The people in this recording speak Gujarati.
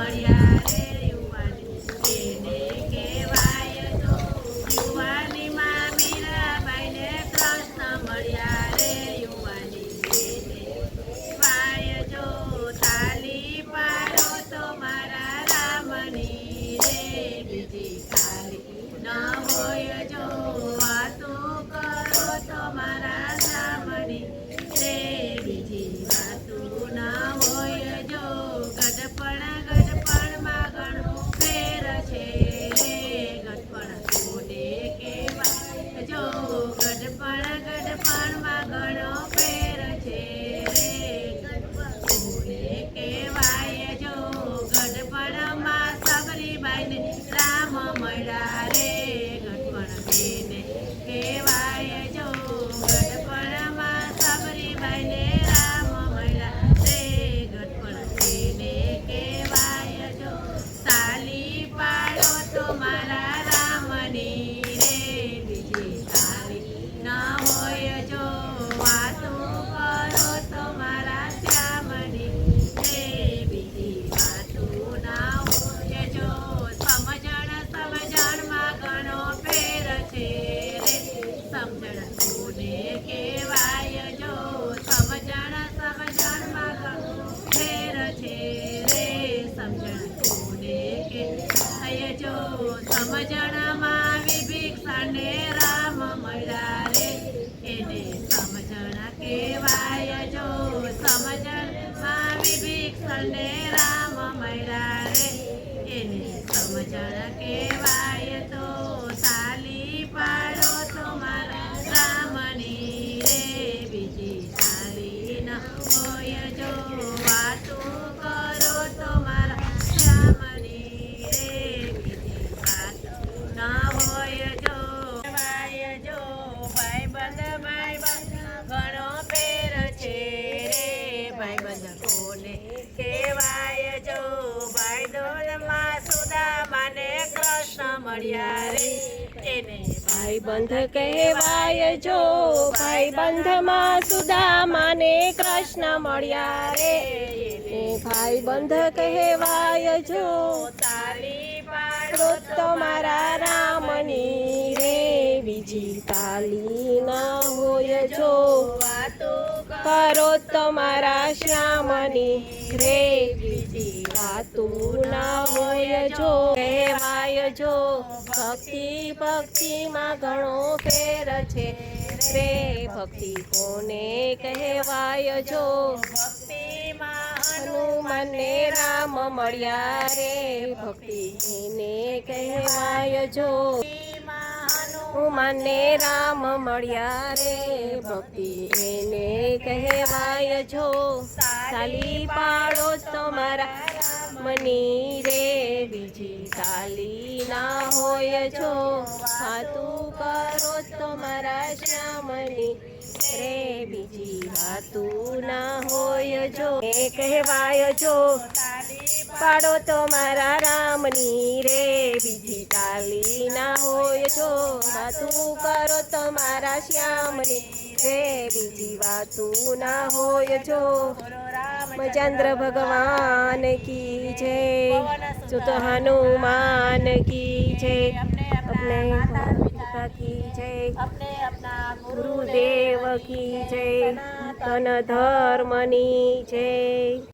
મળ્યા રે યુવાની એને કહેવાય જો યુવાનીમાં મીરાબાઈને કૃષ્ણ મળ્યા રે યુવાની એને કહેવાય જો તાલી પાડો તો મારા રામની રે બીજી તાલી ન હોય જો વાતો કરો તો મારા રામની રે બીજી વાતો ન હોય જો ગઢપણમાં ઘણો ફેર છે રે ગઢપણ કોને કહેવાય જો ગઢપણમાં ઘણો ફેર છે રે ગઢપણ કોને કહેવાય જો ગઢપણમાં સબરીબાઈને રામ મળ્યા રે ગઢપણ બેને કહેવાય જો ગઢપણમાં સબરીબાઈને રામ મળ્યા રે ગઢપણ બેને કહેવાય જો તાલી પાડો તો મારા રામની રે બીજી તાલી ન હોય જો વાતો કરો તો મારા શ્યામની રે બીજી વાતો ના હોય જો સમજણમાં ઘણો ફેર છે રે સમજણ કોને કહેવાય જો સમજણમાં ઘણો ફેર છે રે સમજણ કોને કહેવાય જો સમજણમાં વિભીક્ષણને રામ મળ્યા રે એને સમજણ કહેવાય જો સમજણમાં વિભીક્ષણને રામ મળ્યા રે એને સમજણ કહેવાય તો તાલી પાડો તો મારા રામની રે બીજી તાલી ન હોય જો વાતો કરો તો મારા શ્યામની રે બીજી વાતો ન હોય જો કહેવાય જો ભાઈબંધ ઘણો ફેર છે રે ભાઈબંધ કોને કહેવાય જો ભાઈબંધમાં સુદામાને કૃષ્ણ મળ્યા રે એને ભાઈબંધ કહેવાય જો ભાઈબંધમાં સુદામાને કૃષ્ણ મળ્યા રે ભાઈબંધ કહેવાય જો તાલી પાડો તો તમારા રામની રે બીજી તાલી ના હોય જો વાતો કરો તમારા શ્યામની રે બીજી વાતો ના હોય જો કહેવાય જો ભક્તિમાં ઘણો ફેર છે રે ભક્તિ કોને કહેવાય જો ભક્તિમાં હનુમાનને રામ મળ્યા રે ભક્તિ એને કહેવાય જો હનુમાનને રામ મળ્યા રે ભક્તિ એને કહેવાય જો તાલી પાડો તમારા રામની રે બીજી તાલી ના હોય જો વાતું કરો તમારા શ્યામની રે બીજી વાતું ના હોય જો એ કહેવાય જો પાડો તો મારા રામની રે બીજી તાલી ના હોય જો વાતું કરો તો મારા શ્યામની રે બીજી વાતું ના હોય જો ચંદ્ર ભગવાન કી જય સુત હનુમાન કી જય अपने पिता की जय अपने अपना गुरुदेव की जय तन धर्मनी जय।